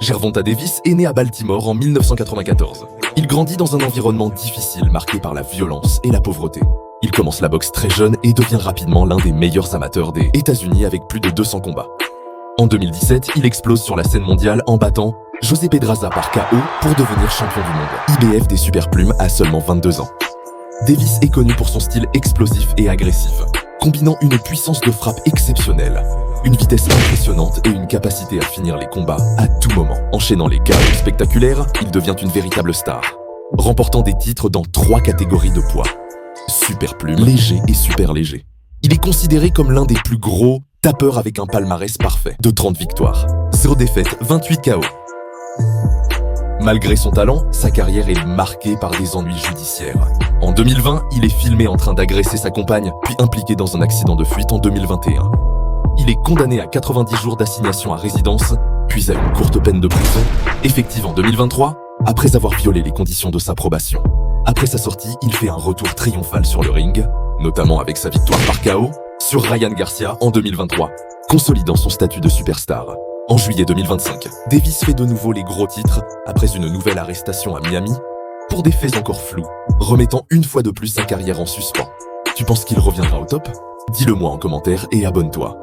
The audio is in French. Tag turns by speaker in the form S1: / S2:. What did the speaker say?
S1: Gervonta Davis est né à Baltimore en 1994. Il grandit dans un environnement difficile marqué par la violence et la pauvreté. Il commence la boxe très jeune et devient rapidement l'un des meilleurs amateurs des États-Unis avec plus de 200 combats. En 2017, il explose sur la scène mondiale en battant José Pedraza par KO pour devenir champion du monde. IBF des superplumes à seulement 22 ans. Davis est connu pour son style explosif et agressif, combinant une puissance de frappe exceptionnelle, une vitesse impressionnante et une capacité à finir les combats à tout moment. Enchaînant les KO spectaculaires, il devient une véritable star, remportant des titres dans 3 catégories de poids: superplume, léger et super léger. Il est considéré comme l'un des plus gros tapeurs avec un palmarès parfait de 30 victoires, 0 défaites, 28 KO. Malgré son talent, sa carrière est marquée par des ennuis judiciaires. En 2020, il est filmé en train d'agresser sa compagne, puis impliqué dans un accident de fuite en 2021. Il est condamné à 90 jours d'assignation à résidence, puis à une courte peine de prison, effective en 2023, après avoir violé les conditions de sa probation. Après sa sortie, il fait un retour triomphal sur le ring, notamment avec sa victoire par KO sur Ryan Garcia en 2023, consolidant son statut de superstar. En juillet 2025, Davis fait de nouveau les gros titres après une nouvelle arrestation à Miami pour des faits encore flous, remettant une fois de plus sa carrière en suspens. Tu penses qu'il reviendra au top? Dis-le moi en commentaire et abonne-toi.